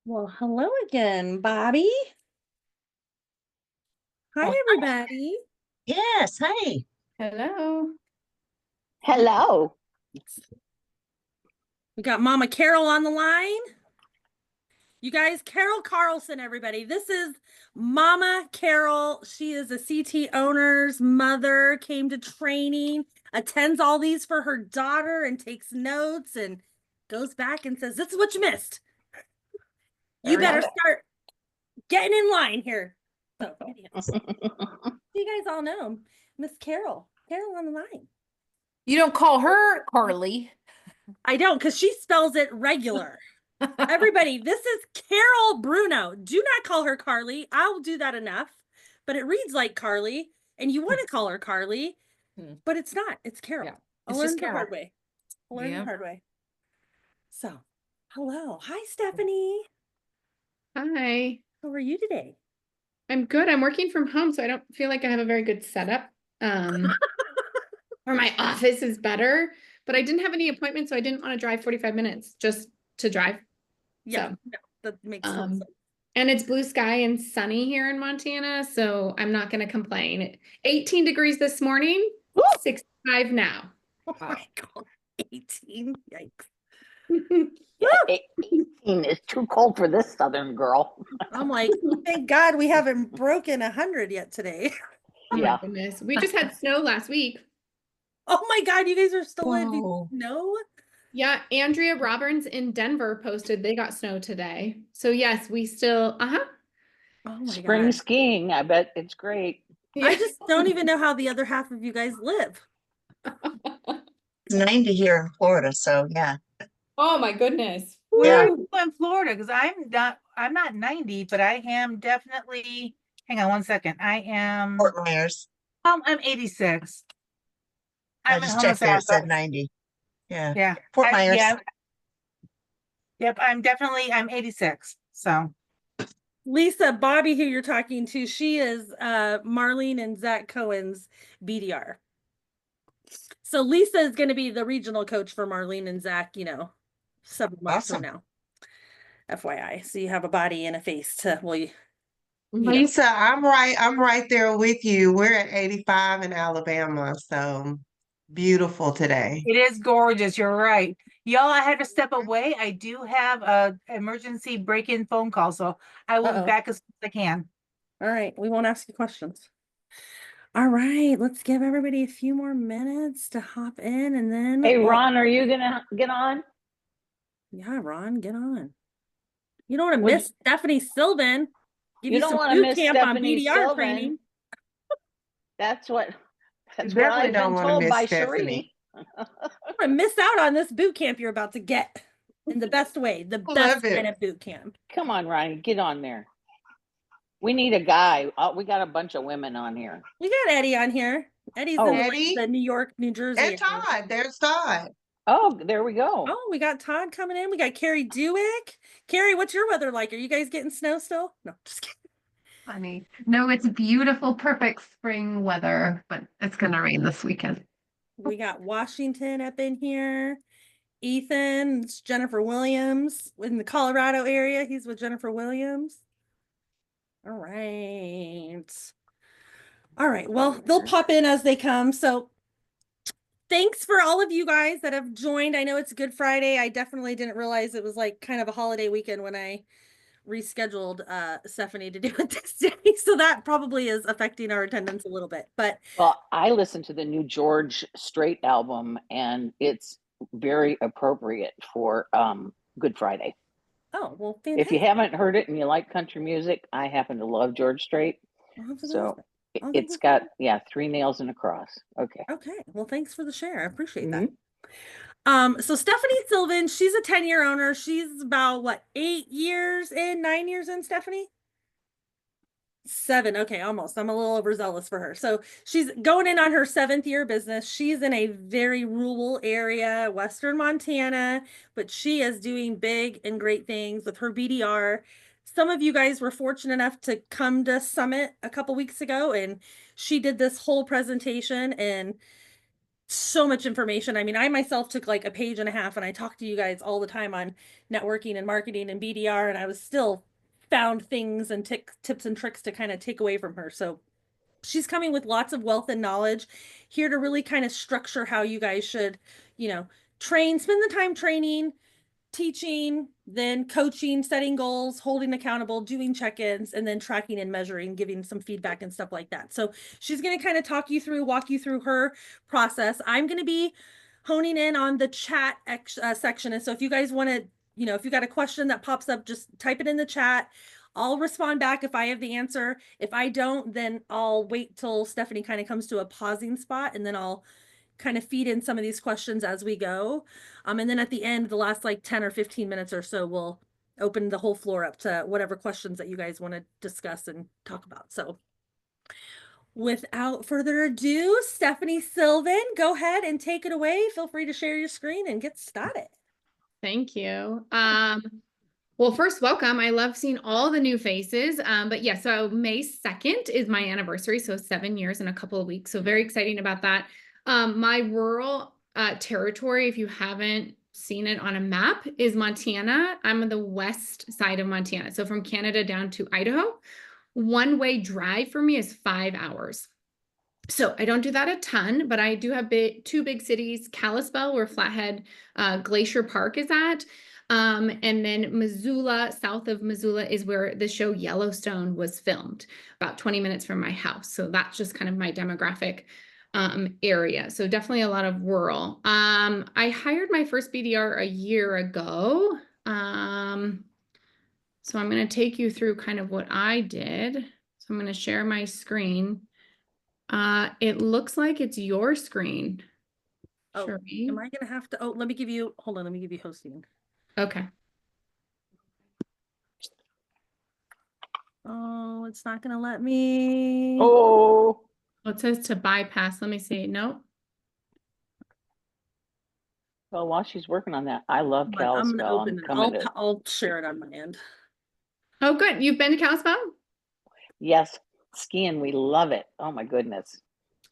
Well, hello again, Bobby. Hi, Oh, everybody. yes. Hey. Hello. Hello. We got Mama Carol on the line. You guys, Carol Carlson, everybody. This is Mama Carol. She is a CT owner's mother, came to training, attends all these for her daughter, and takes notes and goes back and says, "This is what you missed. You better start getting in line here." So, you guys all know Miss Carol. Carol on the line. You don't call her Carly. I don't, because she spells it regular. Everybody, this is Carol Bruno. Do not call her Carly. I'll do that enough. But it reads like Carly, and you want to call her Carly, but it's not. It's Carol. Yeah, I'll it's learn just the hard Carol. way. I'll learn Yeah. the hard way. So, hello. Hi, Stefanie. Hi. How are you today? I'm good. I'm working from home, so I don't feel like I have a very good setup. Or my office is better, but I didn't have any appointments, so I didn't want to drive 45 minutes just to drive. Yeah, So, no, that makes sense. and it's blue sky and sunny here in Montana, so I'm not going to complain. 18 degrees this morning, 65 now. Oh my God. 18. Yikes. Yeah, 18 is too cold for this southern girl. I'm like, thank God we haven't broken 100 yet today. Oh Yeah. my goodness. We just had snow last week. Oh my God, you guys are still in Whoa. snow? Yeah, Andrea Roberts in Denver posted they got snow today. So yes, we still, Oh my Spring God. skiing. I bet it's great. I just don't even know how the other half of you guys live. It's 90 here in Florida, so yeah. Oh my goodness. Yeah. Where are you in Florida? Because I'm not 90, but I am definitely, hang on one second. I am, Fort Myers. I'm 86. I I'm in just checked there. It said Homosassa. 90. Yeah. Yeah. Fort Myers. Yeah. Yep. I'm 86. So, Lisa, Bobby, who you're talking to, she is Marlene and Zach Cohen's BDR. So Lisa is going to be the regional coach for Marlene and Zach, 7 months from Awesome. now. FYI. So you have a body and a face to, well, you Lisa, I'm right there with you. We're at 85 in Alabama, so beautiful today. it is gorgeous. You're right. Y'all, I had to step away. I do have a emergency break-in phone call, so I will be back as soon as I can. All right. We won't ask you questions. All right. Let's give everybody a few more minutes to hop in and then. Hey, Ron, are you gonna get on? Yeah, Ron, get on. You don't want to Would miss Stefanie Silvan. Give You you don't some want to boot miss camp on Stefanie BDR Silvan. training. That's what Definitely I've don't been want to told miss by Stephanie. Cherie. You want to miss out on this boot camp you're about to get in the best way, the I best love it. kind of boot camp. Come on, Ronnie, get on there. We need a guy. We got a bunch of women on here. We got Eddie on here. Eddie's in Eddie? the New York, New Jersey And area. Todd. There's Todd. Oh, there we go. Oh, we got Todd coming in. We got Carrie Dewick. Carrie, what's your weather like? Are you guys getting snow still? No, just kidding. Funny. No, it's beautiful, perfect spring weather, but it's gonna rain this weekend. We got Washington up in here. Ethan, it's Jennifer Williams in the Colorado area. He's with Jennifer Williams. All right. All right. Well, they'll pop in as they come. So thanks for all of you guys that have joined. I know it's Good Friday. I definitely didn't realize it was like kind of a holiday weekend when I rescheduled Stefanie to do it this day. So that probably is affecting our attendance a little bit. But Well, I listened to the new George Strait album, and it's very appropriate for Good Friday. oh, well, fantastic. If you haven't heard it and you like country music, I happen to love George Strait. So it's got, 3 nails and a cross. Okay. Okay. Well, thanks for the share. I appreciate that. Mhm. So Stefanie Silvan, she's a 10-year owner. She's about what, 8 years in, 9 years in, Stefanie? 7. Okay, almost. I'm a little overzealous for her. So she's going in on her 7th year of business. She's in a very rural area, Western Montana, but she is doing big and great things with her BDR. Some of you guys were fortunate enough to come to Summit a couple weeks ago, and she did this whole presentation, and so much information. I mean, I myself took like a page and a half, and I talk to you guys all the time on networking and marketing and BDR, and I was still found things and tips and tricks to kind of take away from her. So she's coming with lots of wealth and knowledge here to really kind of structure how you guys should, you know, spend the time training, teaching, then coaching, setting goals, holding accountable, doing check-ins, and then tracking and measuring, giving some feedback and stuff like that. So she's going to kind of walk you through her process. I'm going to be honing in on the chat section. And so if you guys want to, you know, if you got a question that pops up, just type it in the chat. I'll respond back if I have the answer. If I don't, then I'll wait till Stefanie kind of comes to a pausing spot, and then I'll kind of feed in some of these questions as we go. And then at the end, the last like 10 or 15 minutes or so, we'll open the whole floor up to whatever questions that you guys want to discuss and talk about. So without further ado, Stefanie Silvan, go ahead and take it away. Feel free to share your screen and get started. Thank you. Well, first, welcome. I love seeing all the new faces. But yeah, so May 2nd is my anniversary. So 7 years in a couple of weeks. So very exciting about that. My rural territory, if you haven't seen it on a map, is Montana. I'm on the west side of Montana. So from Canada down to Idaho. One-way drive for me is 5 hours. So I don't do that a ton, but I do have two big cities, Kalispell, where Flathead Glacier Park is at. And then Missoula, south of Missoula, is where the show Yellowstone was filmed, about 20 minutes from my house. So that's just kind of my demographic area. So definitely a lot of rural. I hired my first BDR a year ago. So I'm going to take you through kind of what I did. So I'm going to share my screen. It looks like it's your screen. Oh, Sheree. am I going to have to, let me give you, hold on, let me give you hosting. Okay. Oh, it's not going to let me. Oh, It says to bypass. Let me see. Nope. well, while she's working on that, I love But I'm going to Kalispell. open I'm it. coming to, I'll share it on my end. Oh, good. You've been to Kalispell? yes, skiing. We love it. Oh my goodness.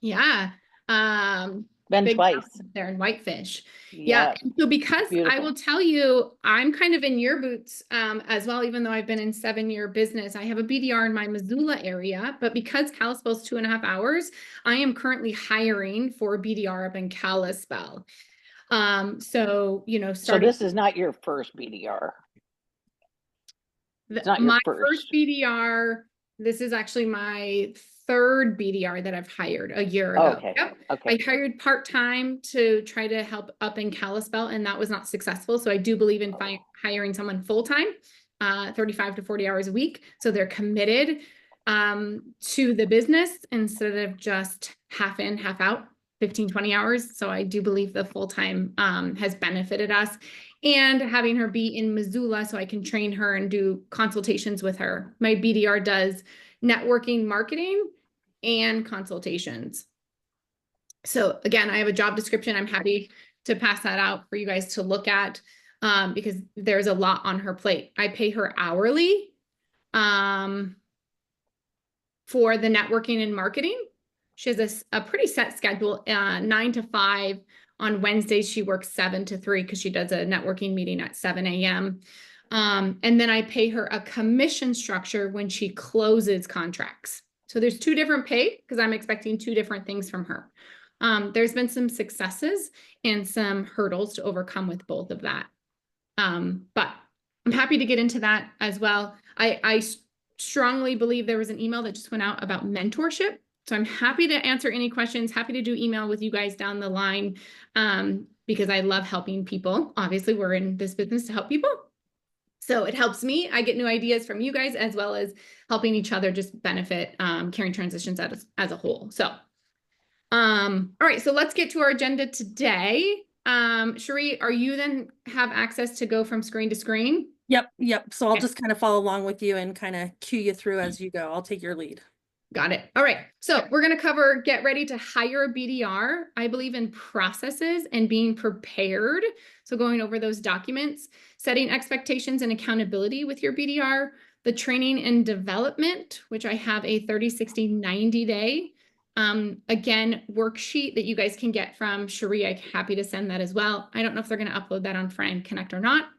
Yeah. Been Big twice. mountains there in Whitefish. Yeah. So because Beautiful. I will tell you, I'm kind of in your boots as well, even though I've been in 7-year business. I have a BDR in my Missoula area, but because Kalispell's 2.5 hours, I am currently hiring for a BDR up in Kalispell. So, you know, So this is not your first BDR. It's not your my first. first BDR, this is actually my third BDR that I've hired a year ago. Okay. Yep. Okay. I hired part-time to try to help up in Kalispell, and that was not successful. So I do believe in hiring someone full-time, 35 to 40 hours a week. So they're committed to the business instead of just half in, half out, 15, 20 hours. So I do believe the full-time has benefited us. And having her be in Missoula so I can train her and do consultations with her. My BDR does networking, marketing, and consultations. So again, I have a job description. I'm happy to pass that out for you guys to look at because there's a lot on her plate. I pay her hourly for the networking and marketing. She has a pretty set schedule, 9 to 5. On Wednesdays, she works 7 to 3 because she does a networking meeting at 7 a.m. And then I pay her a commission structure when she closes contracts. So there's 2 different pay because I'm expecting 2 different things from her. There's been some successes and some hurdles to overcome with both of that. But I'm happy to get into that as well. I strongly believe there was an email that just went out about mentorship. So I'm happy to answer any questions, happy to do email with you guys down the line because I love helping people. Obviously, we're in this business to help people. So it helps me. I get new ideas from you guys as well as helping each other just benefit Caring Transitions as a whole. So, all right, so let's get to our agenda today. Sheree, are you then have access to go from screen to screen? Yep. So I'll just kind of follow along with you and kind of cue you through as you go. I'll take your lead. Got it. All right. So we're going to cover get ready to hire a BDR. I believe in processes and being prepared. So going over those documents, setting expectations and accountability with your BDR, the training and development, which I have a 30, 60, 90 day Again, worksheet that you guys can get from Cherie. I'm happy to send that as well. I don't know if they're going to upload that on Fran Connect or not.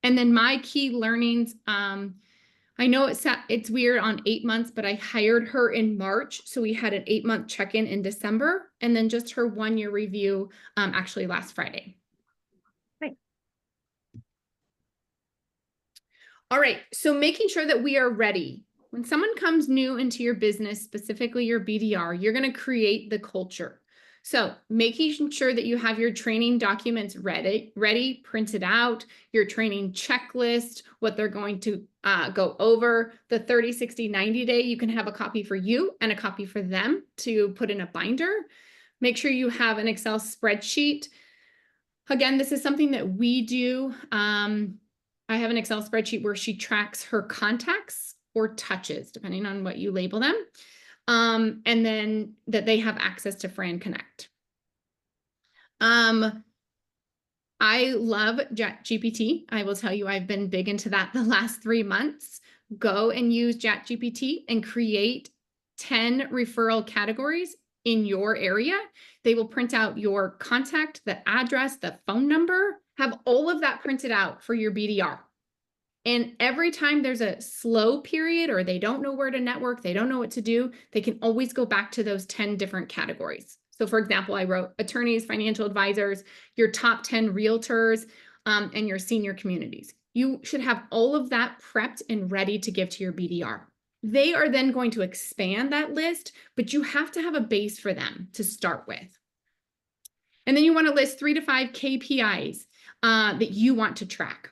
And then my key learnings, I know it's weird on 8 months, but I hired her in March. So we had an 8-month check-in in December, and then just her 1-year review actually last Friday. Right. All right, so making sure that we are ready. When someone comes new into your business, specifically your BDR, you're going to create the culture. So making sure that you have your training documents ready, printed out, your training checklist, what they're going to go over, the 30, 60, 90 day, you can have a copy for you and a copy for them to put in a binder. Make sure you have an Excel spreadsheet. Again, this is something that we do. I have an Excel spreadsheet where she tracks her contacts or touches, depending on what you label them. And then that they have access to Fran Connect. I love ChatGPT. I will tell you, I've been big into that the last 3 months. Go and use ChatGPT and create 10 referral categories in your area. They will print out your contact, the address, the phone number, have all of that printed out for your BDR. And every time there's a slow period or they don't know where to network, they don't know what to do, they can always go back to those 10 different categories. So for example, I wrote attorneys, financial advisors, your top 10 realtors, and your senior communities. You should have all of that prepped and ready to give to your BDR. They are then going to expand that list, but you have to have a base for them to start with. And then you want to list 3 to 5 KPIs that you want to track.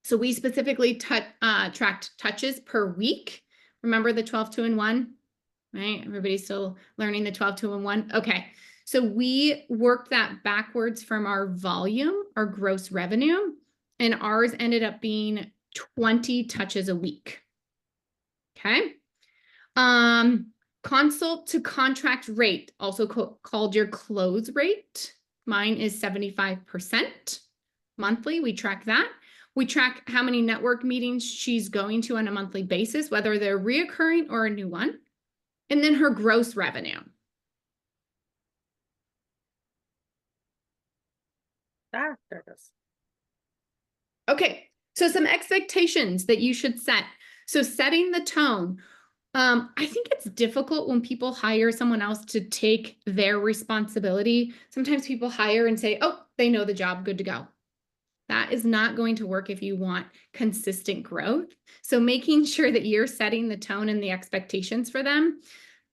So we specifically tracked touches per week. Remember the 12, 2, and 1, right? Everybody's still learning the 12, 2, and 1. Okay. So we worked that backwards from our volume, our gross revenue, and ours ended up being 20 touches a week. Okay. Consult to contract rate, also called your close rate. Mine is 75% monthly. We track that. We track how many network meetings she's going to on a monthly basis, whether they're reoccurring or a new one. And then her gross revenue. There it is. Okay, so some expectations that you should set. So setting the tone. I think it's difficult when people hire someone else to take their responsibility. Sometimes people hire and say, oh, they know the job, good to go. That is not going to work if you want consistent growth. So making sure that you're setting the tone and the expectations for them.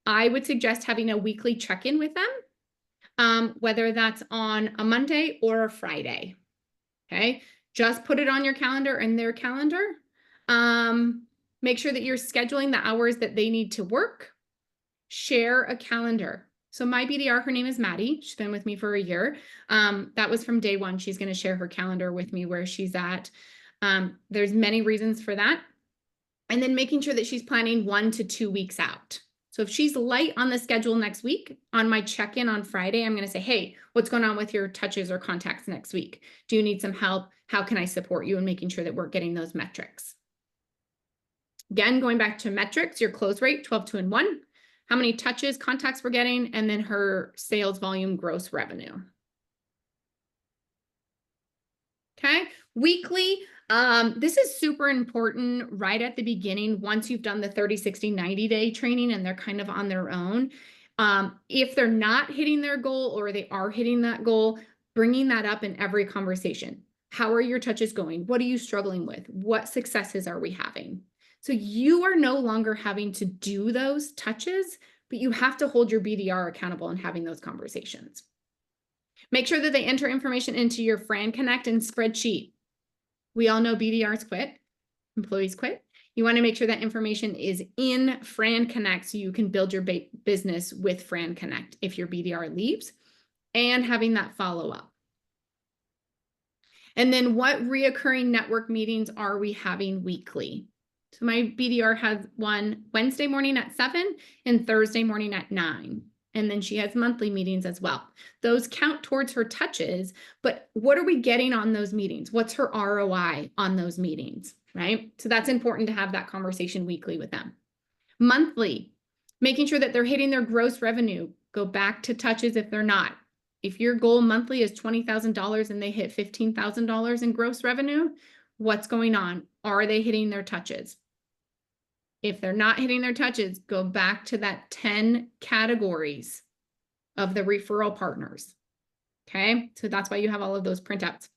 I would suggest having a weekly check-in with them, whether that's on a Monday or a Friday. Okay, just put it on your calendar and their calendar. Make sure that you're scheduling the hours that they need to work. Share a calendar. So my BDR, her name is Maddie. She's been with me for a year. That was from day one. She's going to share her calendar with me where she's at. There's many reasons for that. And then making sure that she's planning 1 to 2 weeks out. So if she's light on the schedule next week, on my check-in on Friday, I'm going to say, hey, what's going on with your touches or contacts next week? Do you need some help? How can I support you in making sure that we're getting those metrics? Again, going back to metrics, your close rate, 12, 2, and 1. How many touches, contacts we're getting, and then her sales volume, gross revenue. Okay, weekly. This is super important right at the beginning. Once you've done the 30, 60, 90 day training and they're kind of on their own. If they're not hitting their goal or they are hitting that goal, bringing that up in every conversation. How are your touches going? What are you struggling with? What successes are we having? So you are no longer having to do those touches, but you have to hold your BDR accountable in having those conversations. Make sure that they enter information into your Fran Connect and spreadsheet. We all know BDRs quit, employees quit. You want to make sure that information is in Fran Connect so you can build your business with Fran Connect if your BDR leaves, and having that follow up. And then what reoccurring network meetings are we having weekly? So my BDR has one Wednesday morning at 7 and Thursday morning at 9. And then she has monthly meetings as well. Those count towards her touches, but what are we getting on those meetings? What's her ROI on those meetings, right? So that's important to have that conversation weekly with them. Monthly, Making sure that they're hitting their gross revenue. Go back to touches if they're not. If your goal monthly is $20,000 and they hit $15,000 in gross revenue, what's going on? Are they hitting their touches? If they're not hitting their touches, go back to that 10 categories of the referral partners. Okay, so that's why you have all of those printouts.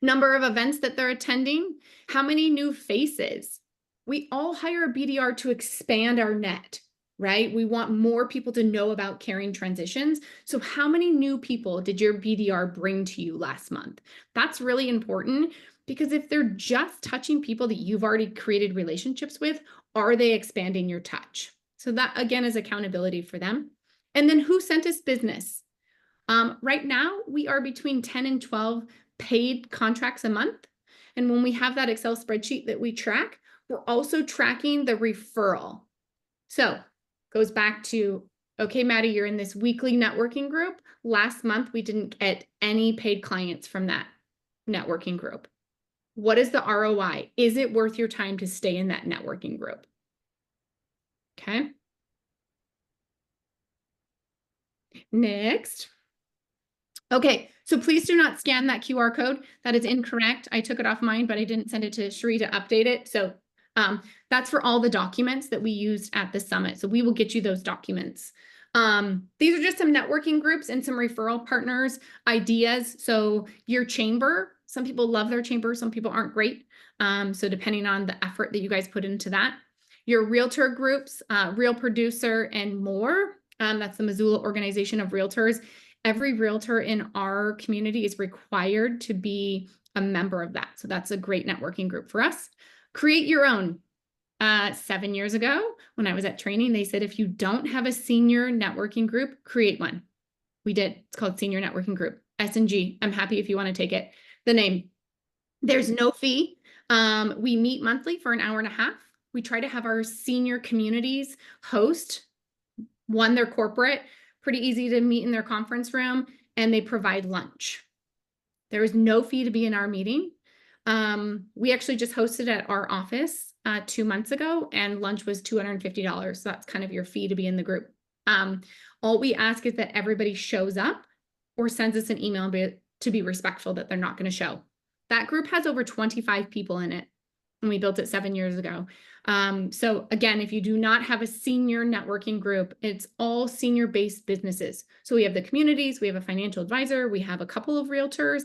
Number of events that they're attending, how many new faces? We all hire a BDR to expand our net, right? We want more people to know about caring transitions. So how many new people did your BDR bring to you last month? That's really important, because if they're just touching people that you've already created relationships with, are they expanding your touch? So that again is accountability for them. And then who sent us business? Right now we are between 10 and 12 paid contracts a month. And when we have that Excel spreadsheet that we track, we're also tracking the referral. So goes back to, okay, Maddie, you're in this weekly networking group. Last month, we didn't get any paid clients from that networking group. What is the ROI? Is it worth your time to stay in that networking group? Okay. Next. Okay, so please do not scan that QR code. That is incorrect. I took it off mine, but I didn't send it to Sheree to update it. So that's for all the documents that we used at the summit. So we will get you those documents. These are just some networking groups and some referral partners ideas. So your chamber, some people love their chamber, some people aren't great. So depending on the effort that you guys put into that. Your realtor groups, Real Producer and more. That's the Missoula Organization of Realtors. Every realtor in our community is required to be a member of that. So that's a great networking group for us. Create your own. 7 years ago, when I was at training, they said, if you don't have a senior networking group, create one. We did. It's called Senior Networking Group, S&G. I'm happy if you want to take it. The name. There's no fee. We meet monthly for an hour and a half. We try to have our senior communities host. One, they're corporate, pretty easy to meet in their conference room, and they provide lunch. There is no fee to be in our meeting. We actually just hosted at our office 2 months ago, and lunch was $250. So that's kind of your fee to be in the group. All we ask is that everybody shows up or sends us an email to be respectful that they're not going to show. That group has over 25 people in it, and we built it 7 years ago. So again, if you do not have a senior networking group, it's all senior-based businesses. So we have the communities, we have a financial advisor, we have a couple of realtors,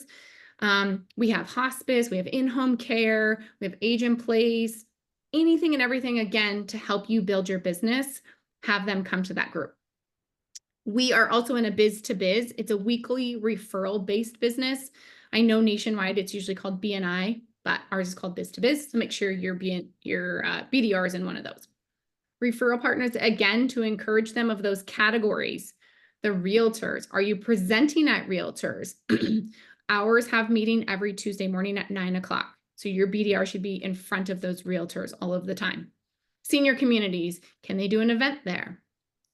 we have hospice, we have in-home care, we have age in place, anything and everything, again, to help you build your business, have them come to that group. We are also in a biz to biz. It's a weekly referral based business. I know nationwide it's usually called BNI, but ours is called biz to biz. So make sure your BDR is in one of those. Referral partners, again, to encourage them of those categories. The realtors, are you presenting at realtors? Ours have meeting every Tuesday morning at 9 o'clock. So your BDR should be in front of those realtors all of the time. Senior communities, can they do an event there?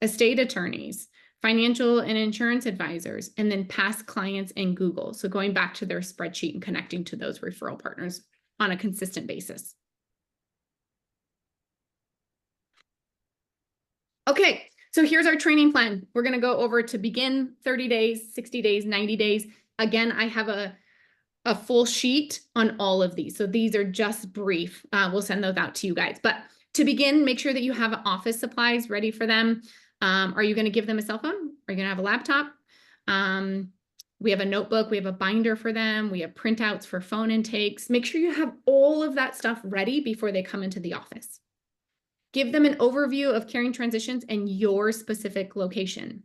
Estate attorneys, financial and insurance advisors, and then past clients in Google. So going back to their spreadsheet and connecting to those referral partners on a consistent basis. Okay, so here's our training plan. We're going to go over to begin 30 days, 60 days, 90 days. Again, I have a full sheet on all of these. So these are just brief. We'll send those out to you guys. But to begin, make sure that you have office supplies ready for them. Are you going to give them a cell phone? Are you going to have a laptop? We have a notebook. We have a binder for them. We have printouts for phone intakes. Make sure you have all of that stuff ready before they come into the office. Give them an overview of caring transitions in your specific location.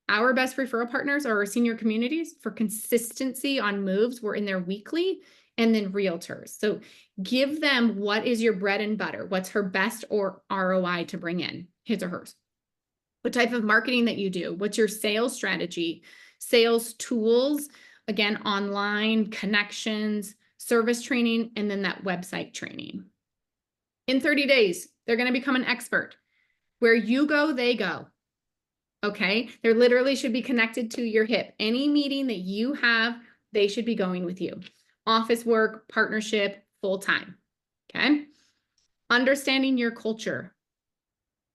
Our best referral partners are our senior communities. For consistency on moves, we're in their weekly, and then realtors. So give them what is your bread and butter. What's her best or ROI to bring in, his or hers. What type of marketing that you do. What's your sales strategy, sales tools, again, online, connections, service training, and then that website training. In 30 days, they're going to become an expert. Where you go, they go. Okay, they literally should be connected to your hip. Any meeting that you have, they should be going with you. Office work, partnership, full time. Okay, understanding your culture.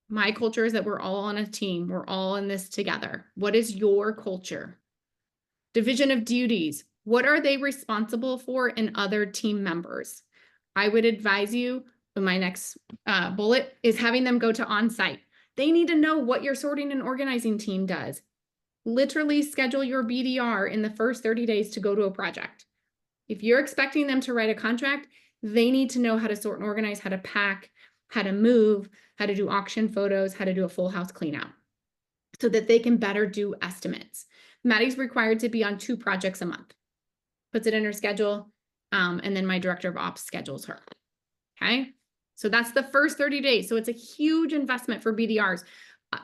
My culture is that we're all on a team. We're all in this together. What is your culture? Division of duties. What are they responsible for in other team members? I would advise you, my next bullet is having them go to on-site. They need to know what your sorting and organizing team does. Literally schedule your BDR in the first 30 days to go to a project. If you're expecting them to write a contract, they need to know how to sort and organize, how to pack, how to move, how to do auction photos, how to do a full house clean out so that they can better do estimates. Maddie's required to be on 2 projects a month, puts it in her schedule, and then my director of ops schedules her. Okay, so that's the first 30 days. So it's a huge investment for BDRs,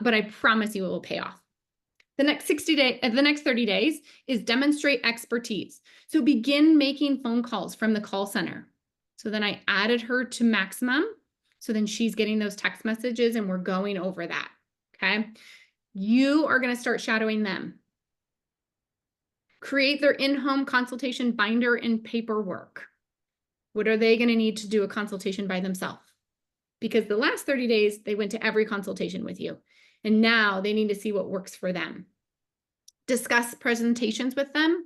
but I promise you it will pay off. The next 30 days is demonstrate expertise. So begin making phone calls from the call center. So then I added her to maximum. So then she's getting those text messages and we're going over that. Okay. You are going to start shadowing them. Create their in-home consultation binder and paperwork. What are they going to need to do a consultation by themselves? Because the last 30 days, they went to every consultation with you. And now they need to see what works for them. Discuss presentations with them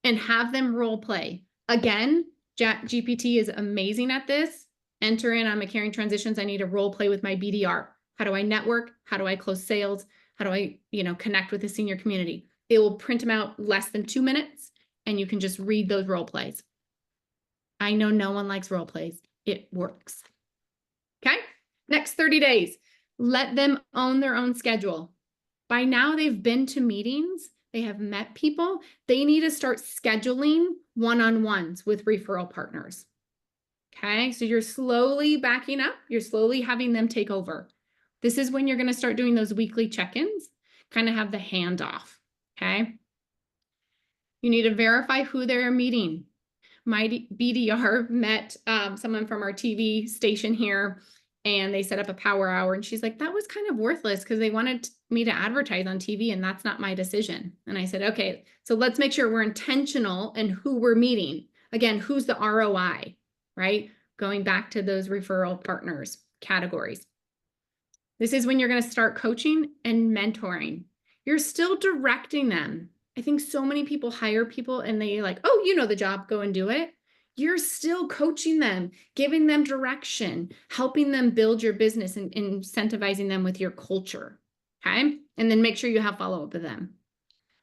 and have them role play. Again, GPT is amazing at this. Enter in, I'm a carrying transitions. I need a role play with my BDR. How do I network? How do I close sales? How do I, connect with the senior community? It will print them out less than 2 minutes and you can just read those role plays. I know no one likes role plays. It works. Okay. Next 30 days, let them own their own schedule. By now they've been to meetings. They have met people. They need to start scheduling one-on-ones with referral partners. Okay. So you're slowly backing up. You're slowly having them take over. This is when you're going to start doing those weekly check-ins, kind of have the handoff. Okay. You need to verify who they're meeting. My BDR met someone from our TV station here and they set up a power hour and she's like, that was kind of worthless because they wanted me to advertise on TV and that's not my decision. And I said, okay, so let's make sure we're intentional in who we're meeting. Again, who's the ROI, right? Going back to those referral partners categories. This is when you're going to start coaching and mentoring. You're still directing them. I think so many people hire people and they like, oh, you know the job, go and do it. You're still coaching them, giving them direction, helping them build your business and incentivizing them with your culture. Okay. And then make sure you have follow-up with them.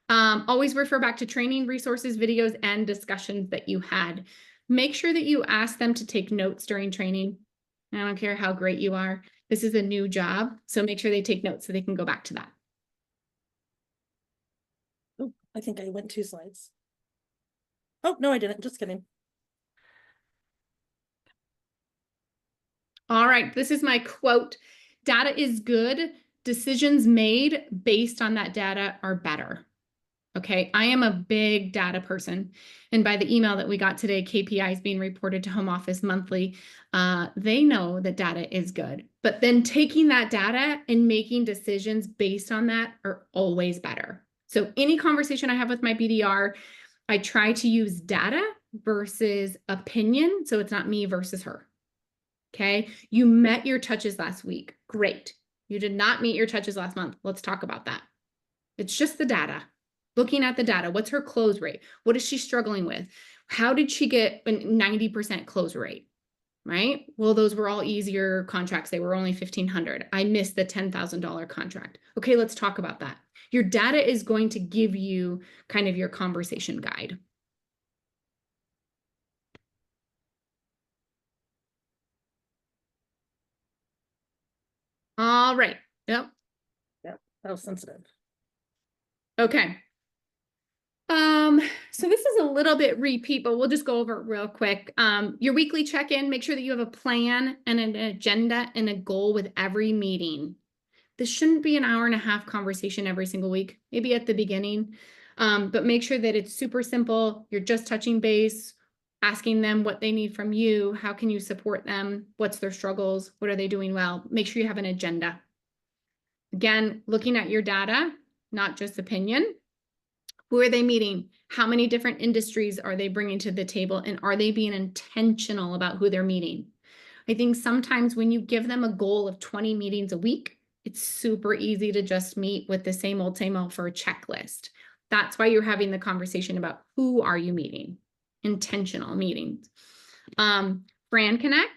Always refer back to training resources, videos, and discussions that you had. Make sure that you ask them to take notes during training. I don't care how great you are. This is a new job. So make sure they take notes so they can go back to that. Oh, I think I went 2 slides. Oh, no, I didn't. Just kidding. All right. This is my quote. Data is good. Decisions made based on that data are better. Okay. I am a big data person. And by the email that we got today, KPIs being reported to home office monthly, they know that data is good. But then taking that data and making decisions based on that are always better. So any conversation I have with my BDR, I try to use data versus opinion. So it's not me versus her. Okay. You met your touches last week. Great. You did not meet your touches last month. Let's talk about that. It's just the data. Looking at the data. What's her close rate? What is she struggling with? How did she get a 90% close rate? Right? Well, those were all easier contracts. They were only $1,500. I missed the $10,000 contract. Okay, let's talk about that. Your data is going to give you kind of your conversation guide. All right. Yep. Yep. That was sensitive. Okay. So this is a little bit repeat, but we'll just go over it real quick. Your weekly check-in, make sure that you have a plan and an agenda and a goal with every meeting. This shouldn't be an hour-and-a-half conversation every single week, maybe at the beginning, but make sure that it's super simple. You're just touching base, asking them what they need from you. How can you support them? What's their struggles? What are they doing well? Make sure you have an agenda. Again, looking at your data, not just opinion. Who are they meeting? How many different industries are they bringing to the table? And are they being intentional about who they're meeting? I think sometimes when you give them a goal of 20 meetings a week, It's super easy to just meet with the same old for a checklist. That's why you're having the conversation about who are you meeting? Intentional meetings. Brand Connect,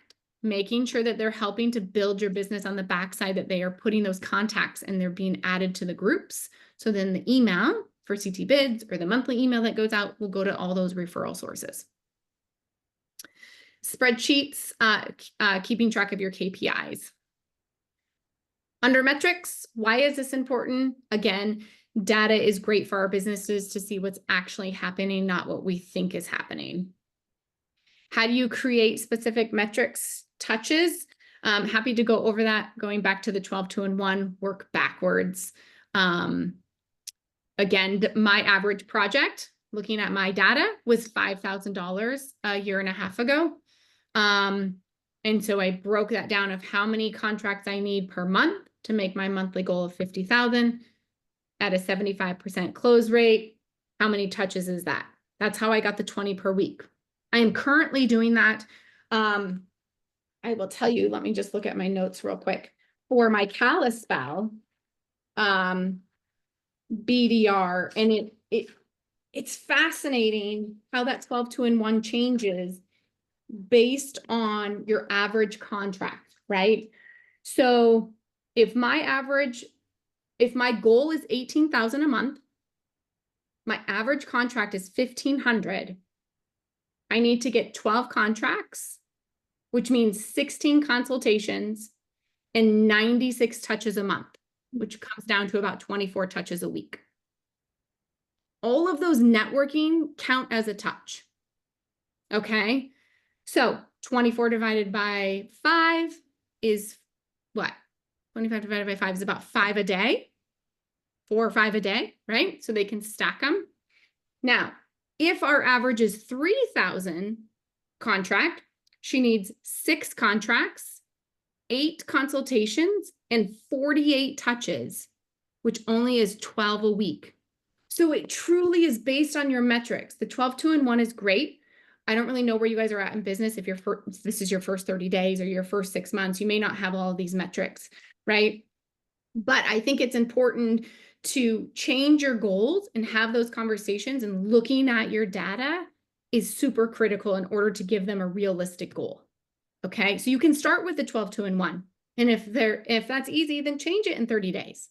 making sure that they're helping to build your business on the backside, that they are putting those contacts and they're being added to the groups. So then the email for CT bids or the monthly email that goes out will go to all those referral sources. Spreadsheets, keeping track of your KPIs. Under metrics, why is this important? Again, data is great for our businesses to see what's actually happening, not what we think is happening. How do you create specific metrics touches? Happy to go over that, going back to the 12, 2, and 1, work backwards. Again, my average project, looking at my data, was $5,000 a year and a half ago. And so I broke that down of how many contracts I need per month to make my monthly goal of 50,000 at a 75% close rate. How many touches is that? That's how I got the 20 per week. I am currently doing that. I will tell you, let me just look at my notes real quick. For my Kalispell BDR, and it's fascinating how that 12, 2, and 1 changes based on your average contract, right? So if my goal is 18,000 a month, my average contract is 1,500. I need to get 12 contracts, which means 16 consultations and 96 touches a month, which comes down to about 24 touches a week. All of those networking count as a touch. Okay. So 24 divided by 5 is what? 25 divided by 5 is about 5 a day, 4 or 5 a day, right? So they can stack them. Now, if our average is 3,000 contract, she needs 6 contracts, 8 consultations, and 48 touches, which only is 12 a week. So it truly is based on your metrics. The 12, 2, and 1 is great. I don't really know where you guys are at in business. If this is your first 30 days or your first 6 months, you may not have all of these metrics, right? But I think it's important to change your goals and have those conversations, and looking at your data is super critical in order to give them a realistic goal. Okay, so you can start with the 12, 2, and 1. And if that's easy, then change it in 30 days.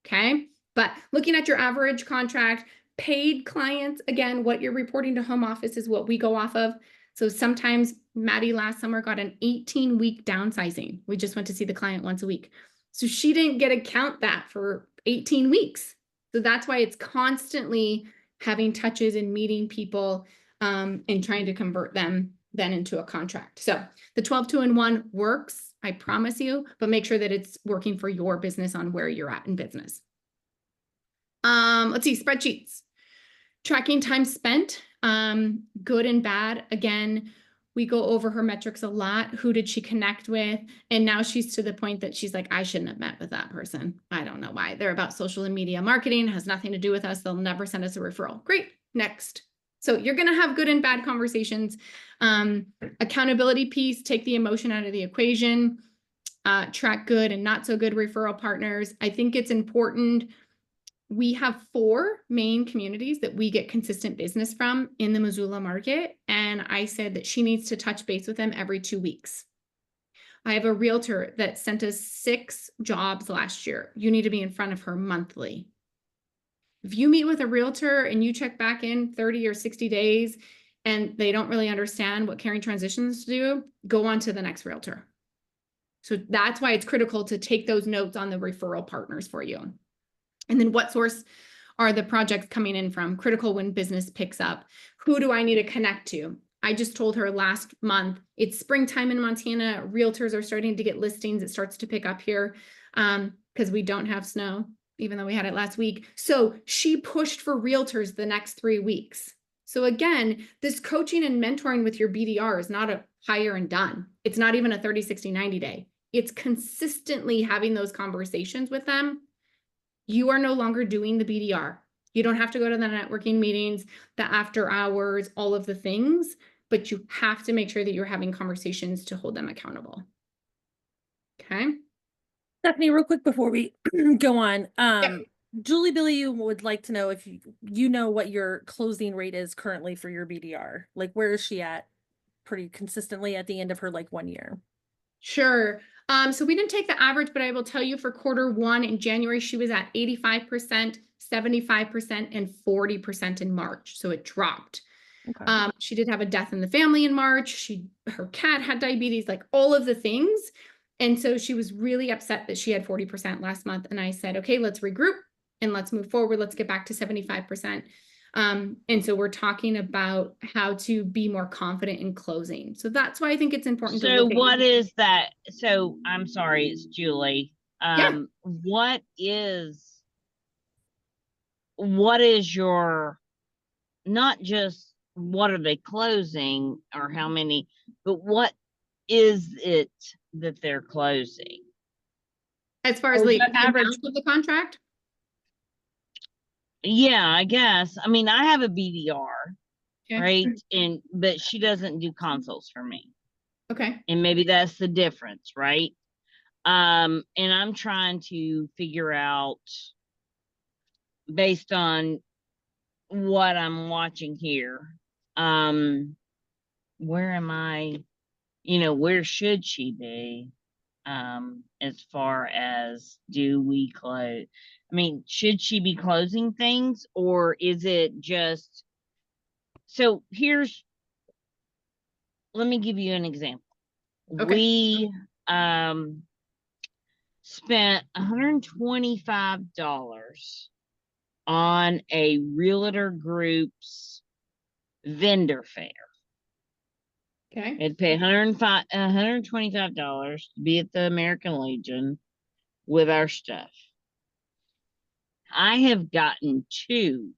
Okay, but looking at your average contract, paid clients, again, what you're reporting to home office is what we go off of. So sometimes Maddie last summer got an 18-week downsizing. We just went to see the client once a week. So she didn't get to count that for 18 weeks. So that's why it's constantly having touches and meeting people and trying to convert them then into a contract. So the 12, 2, and 1 works, I promise you, but make sure that it's working for your business on where you're at in business. Let's see, spreadsheets. Tracking time spent, good and bad. Again, we go over her metrics a lot. Who did she connect with? And now she's to the point that she's like, I shouldn't have met with that person. I don't know why. They're about social and media marketing, has nothing to do with us. They'll never send us a referral. Great, next. So you're going to have good and bad conversations. Accountability piece, take the emotion out of the equation. Track good and not so good referral partners. I think it's important. We have 4 main communities that we get consistent business from in the Missoula market. And I said that she needs to touch base with them every 2 weeks. I have a realtor that sent us 6 jobs last year. You need to be in front of her monthly. If you meet with a realtor and you check back in 30 or 60 days and they don't really understand what Caring Transitions do, go on to the next realtor. So that's why it's critical to take those notes on the referral partners for you. And then what source are the projects coming in from? Critical when business picks up. Who do I need to connect to? I just told her last month, it's springtime in Montana. Realtors are starting to get listings. It starts to pick up here because we don't have snow, even though we had it last week. So she pushed for realtors the next 3 weeks. So again, this coaching and mentoring with your BDR is not a hire and done. It's not even a 30, 60, 90 day. It's consistently having those conversations with them. You are no longer doing the BDR. You don't have to go to the networking meetings, the after hours, all of the things, but you have to make sure that you're having conversations to hold them accountable. Okay. Stephanie, real quick before we go on, Julie Billy would like to know if you know what your closing rate is currently for your BDR. Like, where is she at pretty consistently at the end of her like 1 year? Sure. So we didn't take the average, but I will tell you for quarter 1 in January, she was at 85%, 75%, and 40% in March. So it dropped. Okay. She did have a death in the family in March. Her cat had diabetes, like all of the things. And so she was really upset that she had 40% last month. And I said, okay, let's regroup and let's move forward. Let's get back to 75%. And so we're talking about how to be more confident in closing. So that's why I think it's important to So look at what is that? So I'm sorry, it's Julie. Yeah. What is your, not just what are they closing or how many, but what is it that they're closing? As far as the average of the contract? Yeah, I guess. I mean, I have a BDR, Okay. right? But she doesn't do consults for me. Okay. And maybe that's the difference, right? And I'm trying to figure out based on what I'm watching here, where am I, where should she be? As far as do we close? I mean, should she be closing things or is it just, so let me give you an example. Okay. We, spent $125 on a realtor group's vendor fair. Okay. I'd pay $125 to be at the American Legion with our stuff. I have gotten 2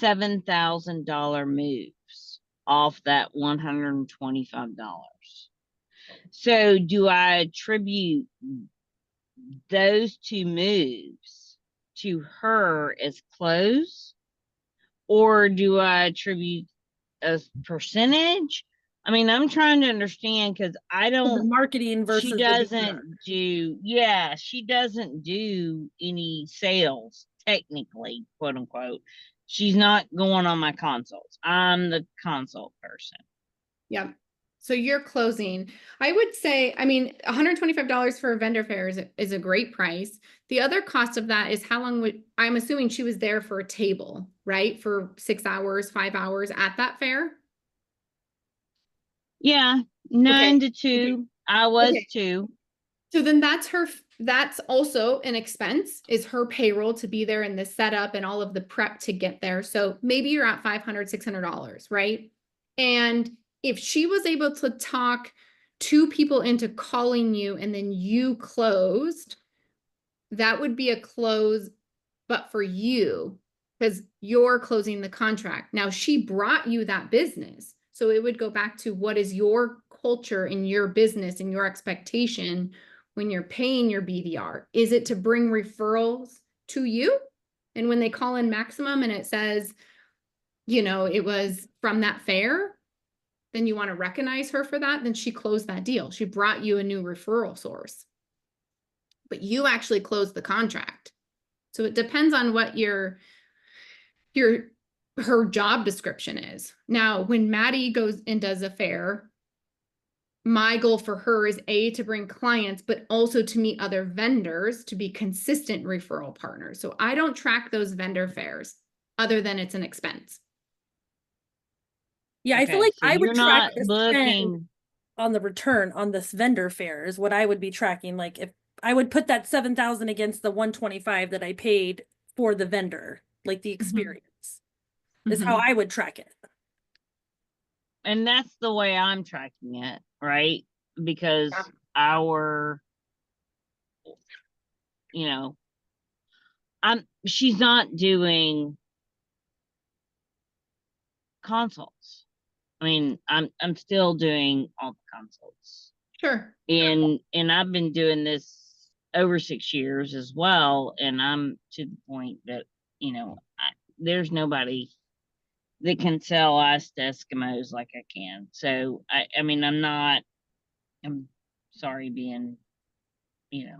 $7,000 moves off that $125. So do I attribute those 2 moves to her as close, or do I attribute a percentage? I mean, I'm trying to understand because I don't, the marketing versus she the doesn't BDR. she doesn't do any sales technically, quote unquote. She's not going on my consults. I'm the consult person. Yeah. So you're closing. I would say, I mean, $125 for a vendor fair is a great price. The other cost of that is how long I'm assuming she was there for a table, right? For 6 hours, 5 hours at that fair. Yeah, 9 to 2. Okay. I was Okay. 2. So then that's also an expense, is her payroll to be there and the setup and all of the prep to get there. So maybe you're at $500, $600, right? And if she was able to talk 2 people into calling you and then you closed, that would be a close, but for you, because you're closing the contract. Now she brought you that business. So it would go back to what is your culture in your business and your expectation when you're paying your BDR? Is it to bring referrals to you? And when they call in maximum and it says, it was from that fair, then you want to recognize her for that, then she closed that deal. She brought you a new referral source. But you actually closed the contract. So it depends on what her job description is. Now, when Maddie goes and does a fair, my goal for her is to bring clients, but also to meet other vendors to be consistent referral partners. So I don't track those vendor fairs other than it's an expense. Yeah, I feel Okay, like so I would you're track not the spend looking. on the return on this vendor fair is what I would be tracking. Like if I would put that 7,000 against the 125 that I paid for the vendor, like the experience is how I would track it. And that's the way I'm tracking it, right? Because our, she's not doing consults. I mean, I'm still doing all the consults. Sure. And I've been doing this over 6 years as well. And I'm to the point that, there's nobody that can sell ice to Eskimos like I can. So I mean, I'm sorry being, you know,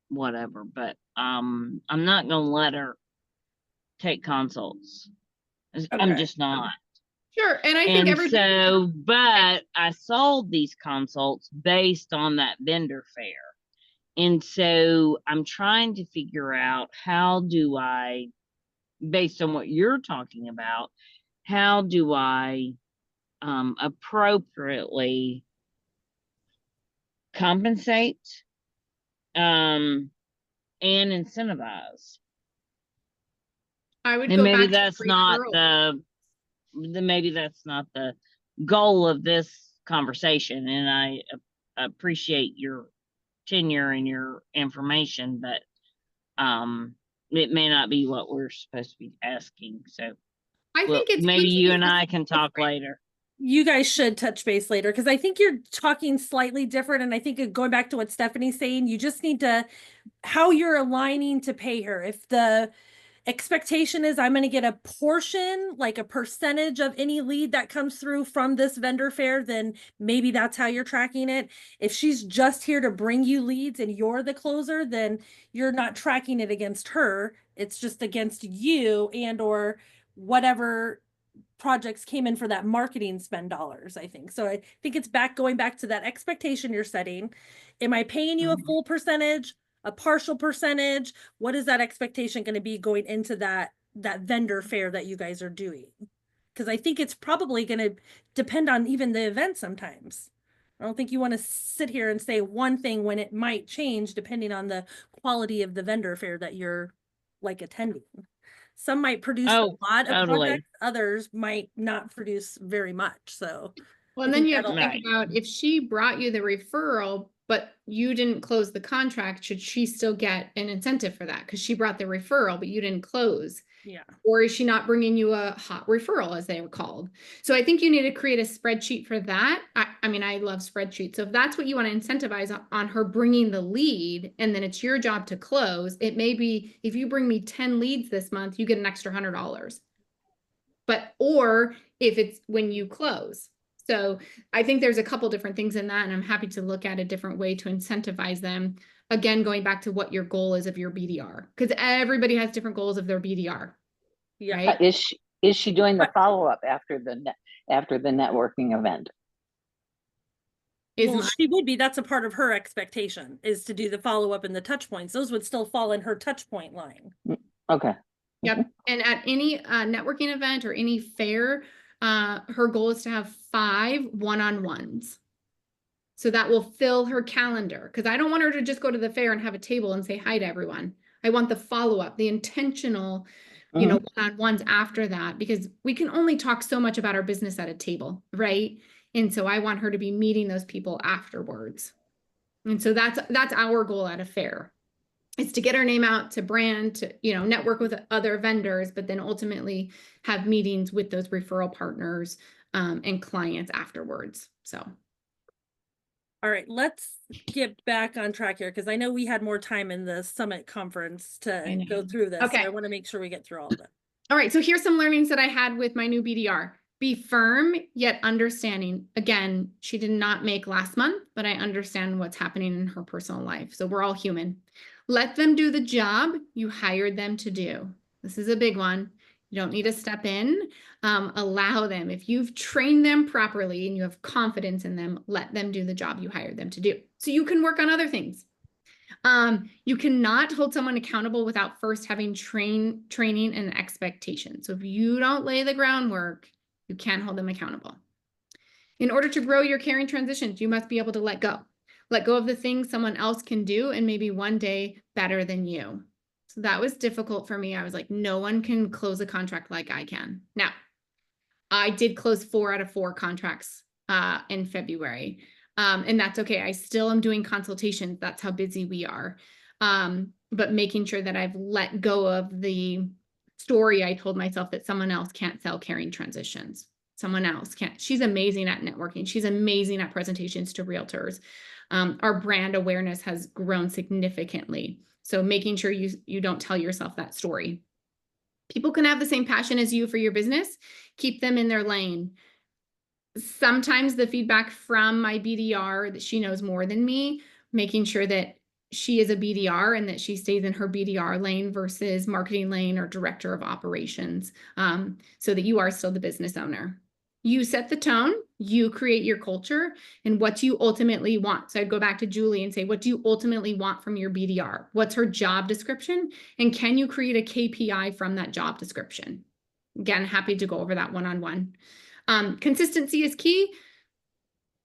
whatever, but I'm not gonna let her take consults. I'm Okay. just not. Sure. And I think And everybody, so, but I sold these consults based on that vendor fair. And so I'm trying to figure out, how do I, based on what you're talking about, how do I appropriately compensate and incentivize? I would And go maybe back to that's not referral. maybe that's not the goal of this conversation. And I appreciate your tenure and your information, but it may not be what we're supposed to be asking. So I well, think it's maybe good to you be and I asking can talk different. later. You guys should touch base later, because I think you're talking slightly different. And I think going back to what Stephanie's saying, you just need to, how you're aligning to pay her. If the expectation is I'm going to get a portion, like a percentage of any lead that comes through from this vendor fair, then maybe that's how you're tracking it. If she's just here to bring you leads and you're the closer, then you're not tracking it against her. It's just against you and or whatever projects came in for that marketing spend dollars, I think. So I think it's going back to that expectation you're setting. Am I paying you a full percentage, a partial percentage? What is that expectation going to be going into that vendor fair that you guys are doing? Because I think it's probably going to depend on even the event sometimes. I don't think you want to sit here and say one thing when it might change depending on the quality of the vendor fair that you're like attending. Some might produce a lot of totally. projects, others might not produce very much. So, well, and then you have to Right. think about, if she brought you the referral, but you didn't close the contract, should she still get an incentive for that? Because she brought the referral, but you didn't close. yeah. Or is she not bringing you a hot referral, as they were called? So I think you need to create a spreadsheet for that. I mean, I love spreadsheets. So if that's what you want to incentivize on her bringing the lead, and then it's your job to close, it may be, if you bring me 10 leads this month, you get an extra $100. But, or if it's when you close. So I think there's a couple different things in that, and I'm happy to look at a different way to incentivize them. Again, going back to what your goal is of your BDR, because everybody has different goals of their BDR. Yeah. Right? Is she doing the follow-up after the networking event? Well, she would be. That's a part of her expectation, is to do the follow-up and the touch points. Those would still fall in her touch point line. Okay. Yep. And at any networking event or any fair, her goal is to have 5 one-on-ones. So that will fill her calendar, because I don't want her to just go to the fair and have a table and say hi to everyone. I want the follow-up, the intentional, you know, one-on-ones after that, because we can only talk so much about our business at a table, right? And so I want her to be meeting those people afterwards. And so that's our goal at a fair. It's to get our name out, to brand, to, you know, network with other vendors, but then ultimately have meetings with those referral partners and clients afterwards. So. All right, let's get back on track here, because I know we had more time in the summit conference to go through this. Okay. So I want to make sure we get through all of it. All right, so here's some learnings that I had with my new BDR. Be firm, yet understanding. Again, she did not make last month, but I understand what's happening in her personal life. So we're all human. Let them do the job you hired them to do. This is a big one. You don't need to step in. Allow them. If you've trained them properly and you have confidence in them, let them do the job you hired them to do. So you can work on other things. You cannot hold someone accountable without first having training and expectation. So if you don't lay the groundwork, you can't hold them accountable. In order to grow your caring transitions, you must be able to let go. Let go of the things someone else can do and maybe one day better than you. So that was difficult for me. I was like, no one can close a contract like I can. Now, I did close 4 out of 4 contracts in February. And that's okay. I still am doing consultations. That's how busy we are. But making sure that I've let go of the story I told myself that someone else can't sell caring transitions. Someone else can't. She's amazing at networking. She's amazing at presentations to realtors. Our brand awareness has grown significantly. So making sure you don't tell yourself that story. People can have the same passion as you for your business. Keep them in their lane. Sometimes the feedback from my BDR that she knows more than me, making sure that she is a BDR and that she stays in her BDR lane versus marketing lane or director of operations, so that you are still the business owner. You set the tone, you create your culture, and what do you ultimately want? So I'd go back to Julie and say, what do you ultimately want from your BDR? What's her job description? And can you create a KPI from that job description? Again, happy to go over that one-on-one. Consistency is key.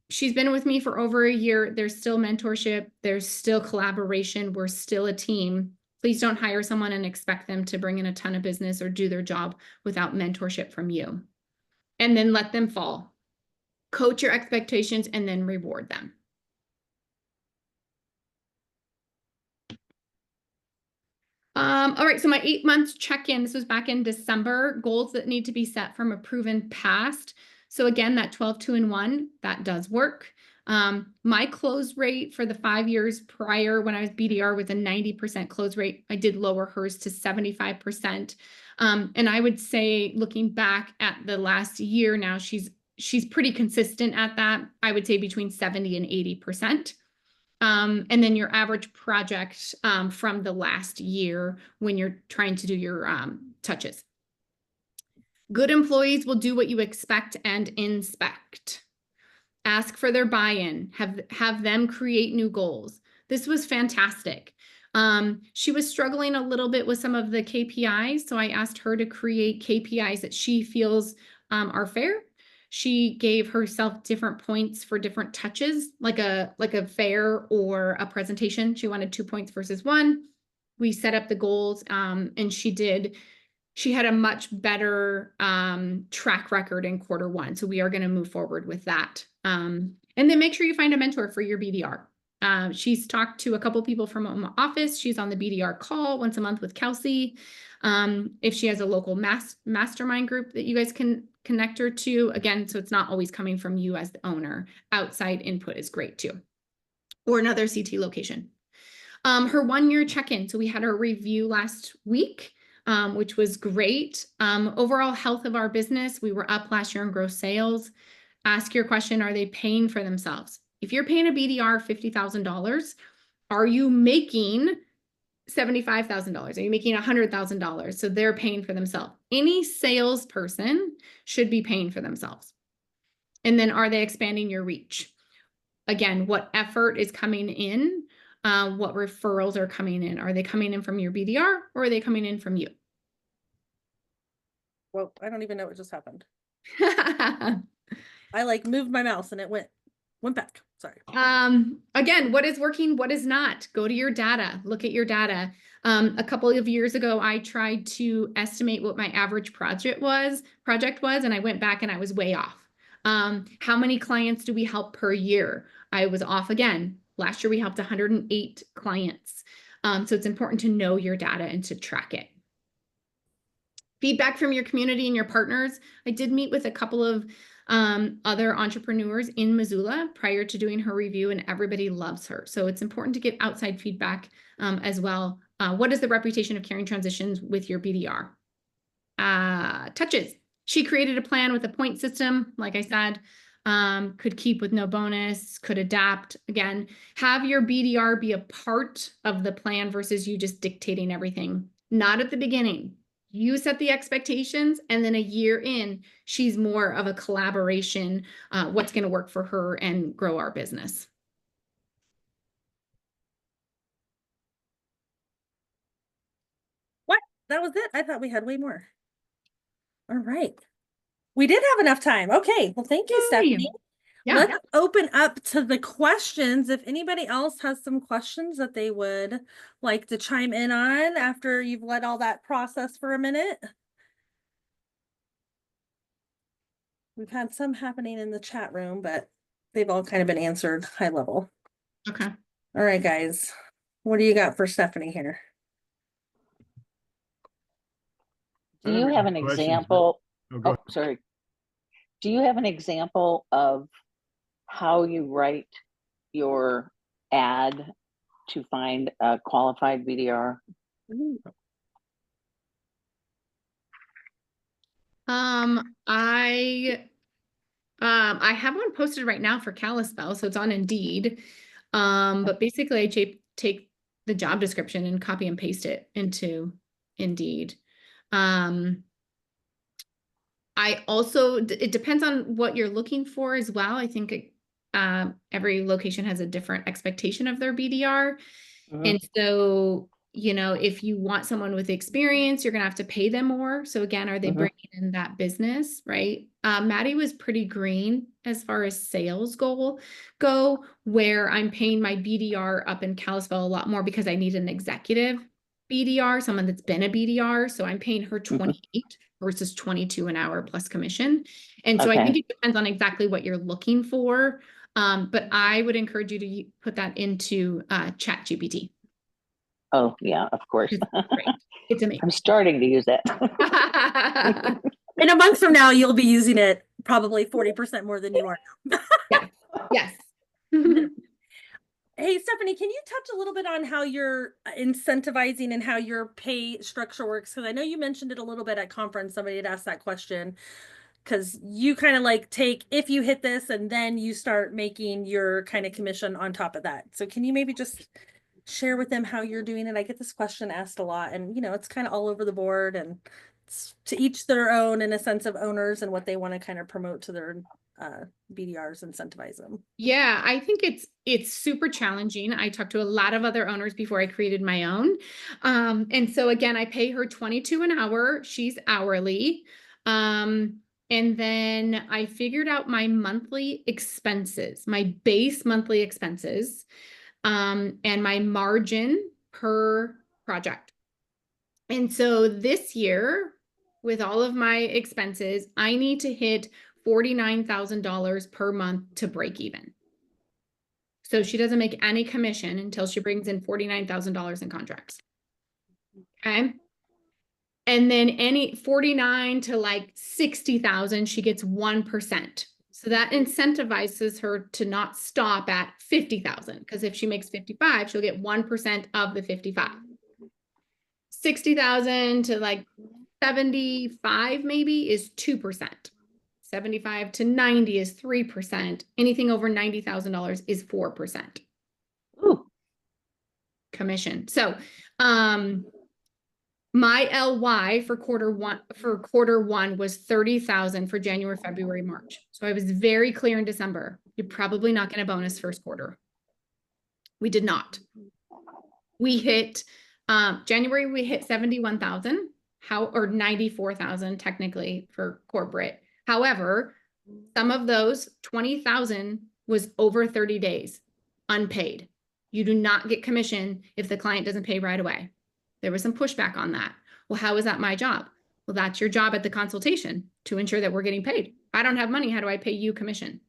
She's been with me for over a year. There's still mentorship. There's still collaboration. We're still a team. Please don't hire someone and expect them to bring in a ton of business or do their job without mentorship from you. And then let them fall. Coach your expectations and then reward them. All right, so my 8 months check-in, this was back in December, goals that need to be set from a proven past. So again, that 12, 2, and 1, that does work. My close rate for the 5 years prior when I was BDR was a 90% close rate. I did lower hers to 75%. And I would say looking back at the last year now, she's pretty consistent at that. I would say between 70 and 80%. And then your average project from the last year when you're trying to do your touches. Good employees will do what you expect and inspect. Ask for their buy-in. Have them create new goals. This was fantastic. She was struggling a little bit with some of the KPIs, so I asked her to create KPIs that she feels are fair. She gave herself different points for different touches, like a fair or a presentation. She wanted 2 points versus 1. We set up the goals, and she had a much better track record in Q1. So we are going to move forward with that. And then make sure you find a mentor for your BDR. She's talked to a couple people from home office. She's on the BDR call once a month with Kelsey. If she has a local mastermind group that you guys can connect her to, again, so it's not always coming from you as the owner. Outside input is great too. Or another CT location. Her 1-year check-in. So we had our review last week, which was great. Overall health of our business, we were up last year in gross sales. Ask your question, are they paying for themselves? If you're paying a BDR $50,000, are you making $75,000? Are you making $100,000? So they're paying for themselves. Any salesperson should be paying for themselves. And then are they expanding your reach? Again, what effort is coming in? What referrals are coming in? Are they coming in from your BDR or are they coming in from you? Well, I don't even know what just happened. I like moved my mouse and it went back. Sorry. Again, what is working, what is not? Go to your data, look at your data. A couple of years ago, I tried to estimate what my average project was, and I went back and I was way off. How many clients do we help per year? I was off again. Last year, we helped 108 clients. So it's important to know your data and to track it. Feedback from your community and your partners. I did meet with a couple of other entrepreneurs in Missoula prior to doing her review, and everybody loves her. So it's important to get outside feedback as well. What is the reputation of Caring Transitions with your BDR? Touches. She created a plan with a point system, like I said, could keep with no bonus, could adapt. Again, have your BDR be a part of the plan versus you just dictating everything. Not at the beginning. You set the expectations, and then a year in, she's more of a collaboration, what's going to work for her and grow our business. What? That was it? I thought we had way more. All right. We did have enough time. Okay. Well, thank you, Stephanie. Yeah. Let's open up to the questions. If anybody else has some questions that they would like to chime in on after you've let all that process for a minute. We've had some happening in the chat room, but they've all kind of been answered high level. Okay. All right, guys. What do you got for Stephanie here? Do you have an example? Oh, sorry. Do you have an example of how you write your ad to find a qualified BDR? I I have one posted right now for Kalispell, so it's on Indeed. But basically I take the job description and copy and paste it into Indeed. I also, it depends on what you're looking for as well. I think every location has a different expectation of their BDR. And so, you know, if you want someone with experience, you're going to have to pay them more. So again, are they bringing in that business, right? Maddie was pretty green as far as sales go, where I'm paying my BDR up in Kalispell a lot more because I need an executive BDR, someone that's been a BDR. So I'm paying her 28 versus 22 an hour plus commission. And so I think it depends on exactly what you're looking for. But I would encourage you to put that into ChatGPT. Oh, yeah, of course. It's great. It's amazing. I'm starting to use that. In a month from now, you'll be using it probably 40% more than you are. Yes. Hey, Stefanie, can you touch a little bit on how you're incentivizing and how your pay structure works? Because I know you mentioned it a little bit at conference. Somebody had asked that question. Because you kind of like take, if you hit this, and then you start making your kind of commission on top of that. So can you maybe just share with them how you're doing it? I get this question asked a lot, and you know, it's kind of all over the board, and it's to each their own in a sense of owners and what they want to kind of promote to their BDRs, incentivize them. Yeah, I think it's super challenging. I talked to a lot of other owners before I created my own. And so again, I pay her 22 an hour. She's hourly. And then I figured out my monthly expenses, my base monthly expenses, and my margin per project. And so this year, with all of my expenses, I need to hit $49,000 per month to break even. So she doesn't make any commission until she brings in $49,000 in contracts. Okay. And then any 49 to like 60,000, she gets 1%. So that incentivizes her to not stop at 50,000, because if she makes 55, she'll get 1% of the 55. 60,000 to like 75 maybe is 2%. 75 to 90 is 3%. Anything over $90,000 is 4%. Ooh. Commission. So, my LY for quarter one was 30,000 for January, February, March. So I was very clear in December. You're probably not going to bonus first quarter. We did not. We hit January. We hit 71,000. Or 94,000 technically for corporate. However, some of those 20,000 was over 30 days unpaid. You do not get commission if the client doesn't pay right away. There was some pushback on that. Well, how is that my job? Well, that's your job at the consultation to ensure that we're getting paid. If I don't have money, how do I pay you commission?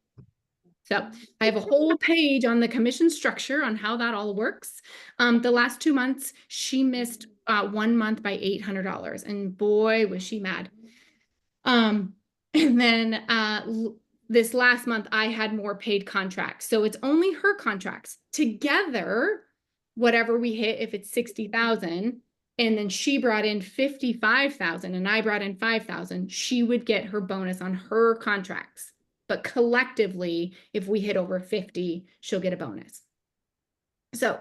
So I have a whole page on the commission structure on how that all works. The last 2 months, she missed 1 month by $800, and boy, was she mad. And then this last month, I had more paid contracts. So it's only her contracts together. Whatever we hit, if it's 60,000, and then she brought in 55,000 and I brought in 5,000, she would get her bonus on her contracts. But collectively, if we hit over 50, she'll get a bonus. So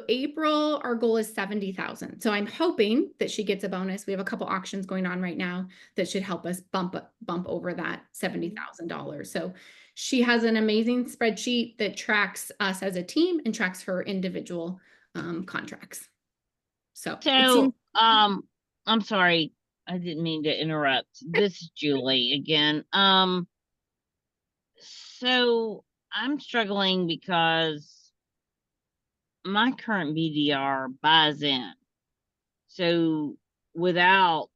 April, our goal is 70,000. So I'm hoping that she gets a bonus. We have a couple auctions going on right now that should help us bump over that $70,000. So she has an amazing spreadsheet that tracks us as a team and tracks her individual contracts. So I'm sorry, I didn't mean to interrupt. This is Julie again. So I'm struggling because my current BDR buys in. So without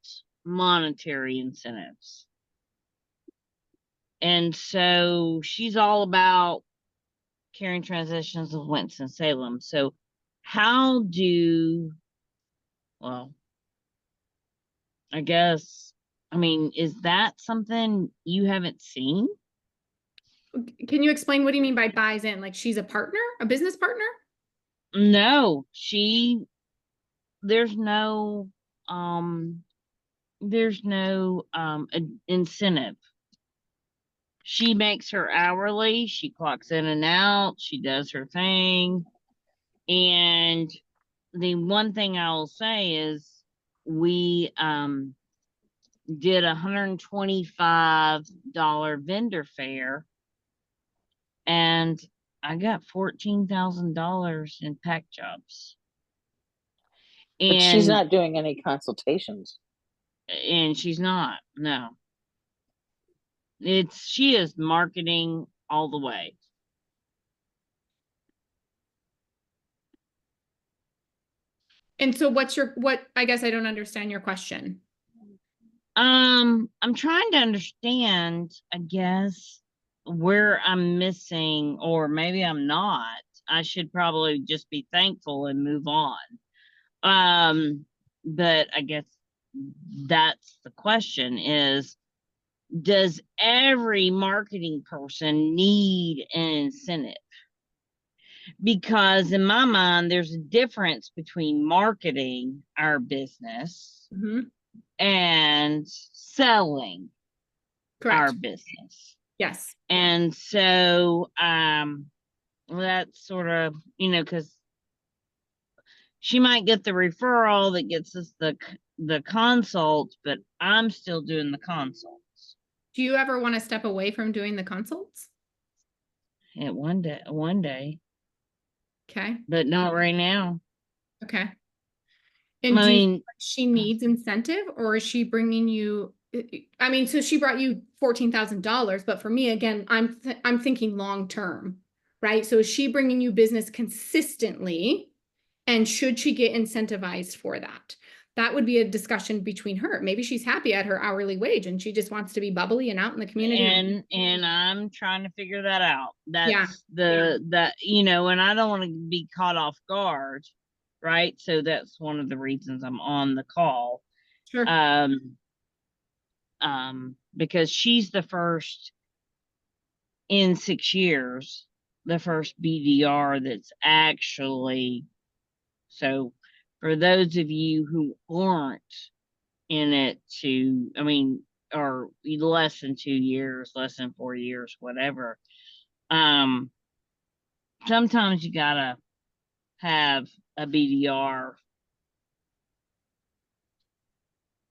monetary incentives. And so she's all about carrying transitions of Winston-Salem. So how well, I guess, I mean, is that something you haven't seen? Can you explain what do you mean by buys in? Like she's a partner, a business partner? No, there's no incentive. She makes her hourly. She clocks in and out. She does her thing. And the one thing I will say is we did $125 vendor fare, and I got $14,000 in pack jobs. But she's not doing any consultations. And she's not, no. She is marketing all the way. And so I guess I don't understand your question. I'm trying to understand, I guess, where I'm missing, or maybe I'm not. I should probably just be thankful and move on. But I guess that's the question is, does every marketing person need an incentive? Because in my mind, there's a difference between marketing our business and selling our business. Yes. And so that's sort of, because she might get the referral that gets us the consult, but I'm still doing the consults. Do you ever want to step away from doing the consults? Yeah, one day. Okay. But not right now. Okay. And do you think she needs incentive, or is she bringing you, so she brought you $14,000, but for me, again, I'm thinking long-term, right? So is she bringing you business consistently, and should she get incentivized for that? That would be a discussion between her. Maybe she's happy at her hourly wage and she just wants to be bubbly and out in the community. And I'm trying to figure that out. That's and I don't want to be caught off guard. Right. So that's one of the reasons I'm on the call. Sure. Because she's the first in 6 years, the first BDR that's actually, so for those of you who aren't in it or less than 2 years, less than 4 years, whatever, sometimes you gotta have a BDR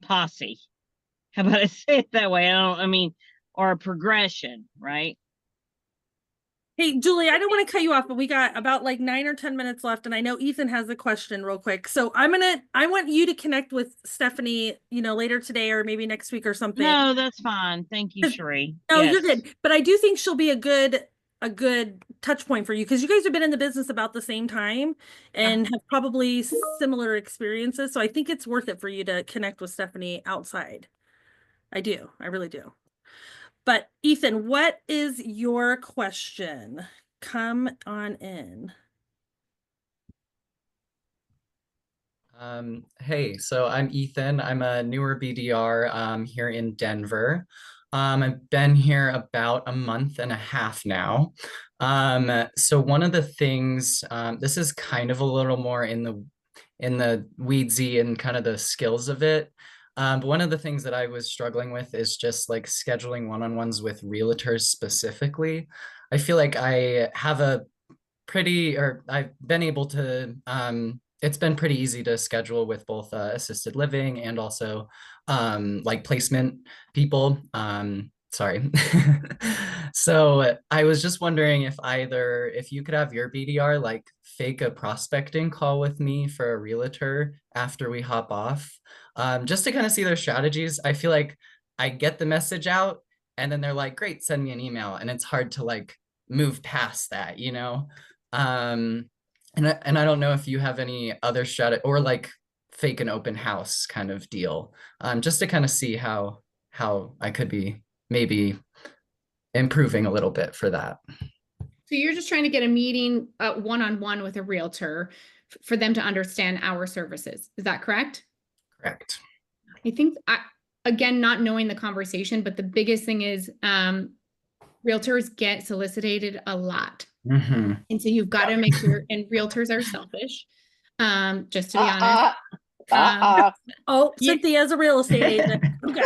posse. How about I say it that way? Or a progression, right? Hey, Julie, I don't want to cut you off, but we got about like 9 or 10 minutes left. And I know Ethan has a question real quick. So I want you to connect with Stefanie, later today or maybe next week or something. No, that's fine. Thank you, Sheree. No, yes. You're good. But I do think she'll be a good touch point for you, because you guys have been in the business about the same time and have probably similar experiences. So I think it's worth it for you to connect with Stefanie outside. I do. I really do. But Ethan, what is your question? Come on in. Hey, so I'm Ethan. I'm a newer BDR here in Denver. I've been here about a month and a half now. So one of the things, this is kind of a little more in the weedsy and kind of the skills of it. But one of the things that I was struggling with is just like scheduling one-on-ones with realtors specifically. I feel like I've been able to, it's been pretty easy to schedule with both assisted living and also like placement people. Sorry. So I was just wondering if you could have your BDR like fake a prospecting call with me for a realtor after we hop off, just to kind of see their strategies. I feel like I get the message out and then they're like, great, send me an email. And it's hard to like move past that, And I don't know if you have any other strategy or like fake an open house kind of deal, just to kind of see how I could be maybe improving a little bit for that. So you're just trying to get a meeting one-on-one with a realtor for them to understand our services. Is that correct? Correct. I think, again, not knowing the conversation, but the biggest thing is realtors get solicited a lot. And so you've got to make sure, and realtors are selfish, just to be honest. Oh, Yeah. Cynthia's a real estate agent. Okay.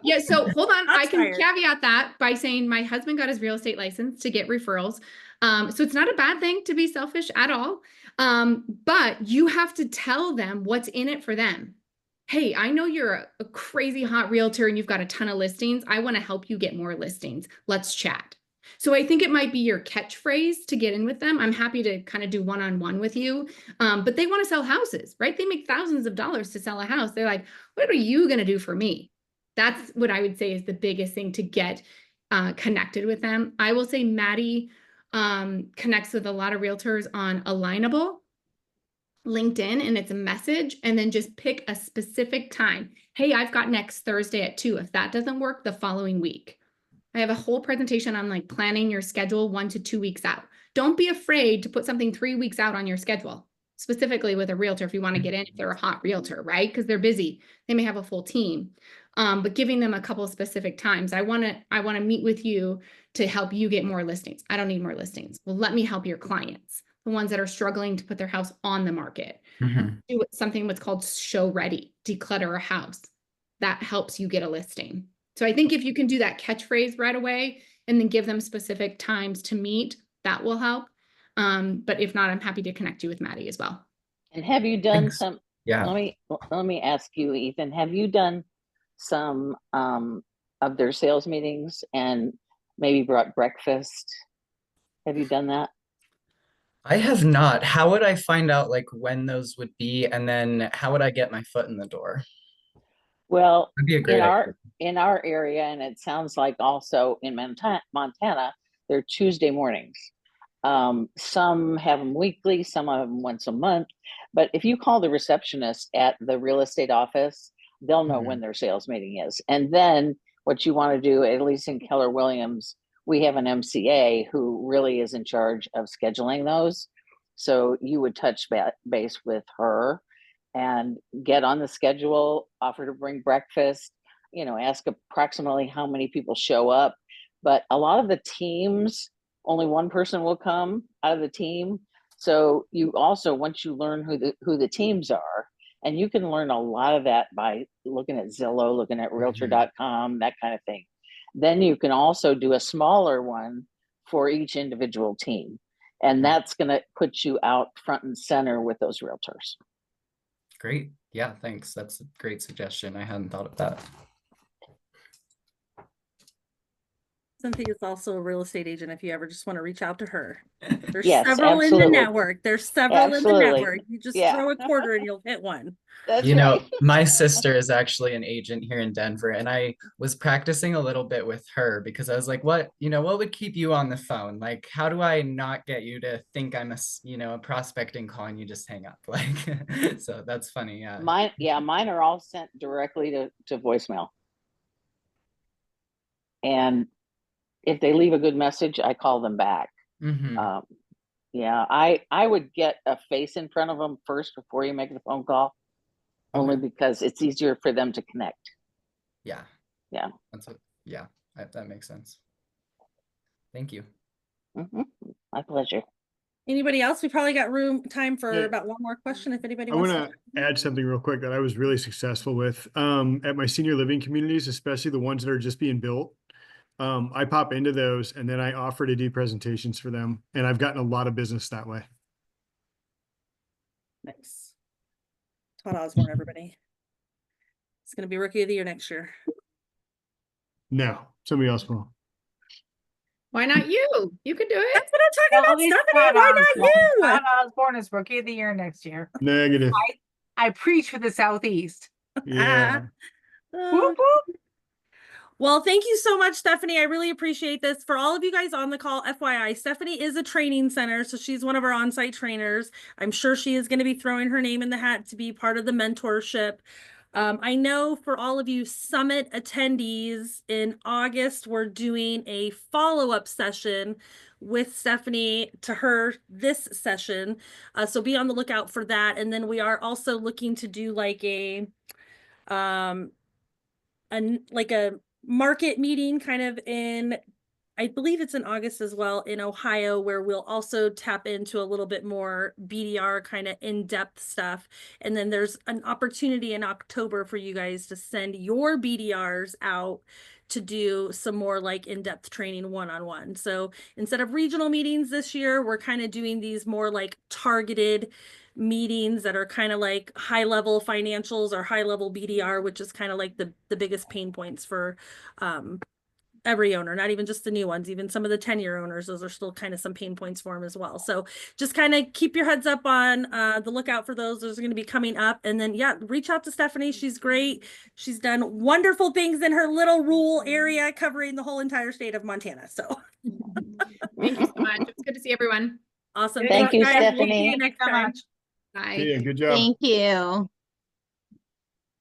Yeah, so hold on. I Shots can fired. caveat that by saying my husband got his real estate license to get referrals. So it's not a bad thing to be selfish at all. But you have to tell them what's in it for them. Hey, I know you're a crazy hot realtor and you've got a ton of listings. I want to help you get more listings. Let's chat. So I think it might be your catchphrase to get in with them. I'm happy to kind of do one-on-one with you. But they want to sell houses, right? They make thousands of dollars to sell a house. They're like, what are you going to do for me? That's what I would say is the biggest thing to get connected with them. I will say Maddie connects with a lot of realtors on Alignable, LinkedIn, and it's a message, and then just pick a specific time. Hey, I've got next Thursday at 2. If that doesn't work, the following week. I have a whole presentation on like planning your schedule 1 to 2 weeks out. Don't be afraid to put something 3 weeks out on your schedule, specifically with a realtor if you want to get in, if they're a hot realtor, right? Because they're busy. They may have a full team. But giving them a couple of specific times. I want to meet with you to help you get more listings. I don't need more listings. Well, let me help your clients, the ones that are struggling to put their house on the market. Do something what's called show ready, declutter a house. That helps you get a listing. So I think if you can do that catchphrase right away and then give them specific times to meet, that will help. But if not, I'm happy to connect you with Maddie as well. And have you done Thanks. some, Yeah. let me ask you, Ethan, have you done some of their sales meetings and maybe brought breakfast? Have you done that? I have not. How would I find out like when those would be, and then how would I get my foot in the door? Well, That'd be a great idea. in our area, and it sounds like also in Montana, they're Tuesday mornings. Some have them weekly, some have them once a month. But if you call the receptionist at the real estate office, they'll know when their sales meeting is. And then what you want to do, at least in Keller Williams, we have an MCA who really is in charge of scheduling those. So you would touch base with her and get on the schedule, offer to bring breakfast, ask approximately how many people show up. But a lot of the teams, only one person will come out of the team. So you also, once you learn who the teams are, and you can learn a lot of that by looking at Zillow, looking at realtor.com, that kind of thing. Then you can also do a smaller one for each individual team. And that's going to put you out front and center with those realtors. Great. Yeah, thanks. That's a great suggestion. I hadn't thought of that. Cynthia is also a real estate agent if you ever just want to reach out to her. There's Yes, several absolutely. in the network. There's several Absolutely. in the network. You just throw a quarter and you'll hit one. That's You know, right. my sister is actually an agent here in Denver, and I was practicing a little bit with her because I was like, what would keep you on the phone? Like, how do I not get you to think I'm a prospecting call and you just hang up? Like, so that's funny. Yeah. Mine are all sent directly to voicemail. And if they leave a good message, I call them back. Yeah, I would get a face in front of them first before you make the phone call, only because it's easier for them to connect. Yeah. Yeah. That makes sense. Thank you. My pleasure. Anybody else? We probably got time for about one more question if anybody wants to add something real quick that I was really successful with at my senior living communities, especially the ones that are just being built. I pop into those and then I offer to do presentations for them, and I've gotten a lot of business that way. Nice. Todd Osborne, everybody. It's going to be Rookie of the Year next year. No, somebody else will. Why not you? You could do it. That's what I'm talking about, Stefanie. Why not you? Todd Osborne is Rookie of the Year next year. Negative. I preach for the Southeast. Yeah. Whoop, whoop. Well, thank you so much, Stefanie. I really appreciate this. For all of you guys on the call, FYI, Stefanie is a training center, so she's one of our on-site trainers. I'm sure she is going to be throwing her name in the hat to be part of the mentorship. I know for all of you summit attendees in August, we're doing a follow-up session with Stefanie to her this session. So be on the lookout for that. And then we are also looking to do like a market meeting kind of in I believe it's in August as well in Ohio, where we'll also tap into a little bit more BDR kind of in-depth stuff. And then there's an opportunity in October for you guys to send your BDRs out to do some more like in-depth training one-on-one. So instead of regional meetings this year, we're kind of doing these more like targeted meetings that are kind of like high level financials or high level BDR, which is kind of like the biggest pain points for every owner, not even just the new ones, even some of the 10-year owners, those are still kind of some pain points for them as well. So just kind of keep your heads up on the lookout for those. Those are going to be coming up. And then, yeah, reach out to Stefanie. She's great. She's done wonderful things in her little rural area covering the whole entire state of Montana. So Thank you so much. It's good to see everyone. awesome. Thank you, guys. We'll see Stephanie. you next time. Bye. Yeah, good job. Thank you.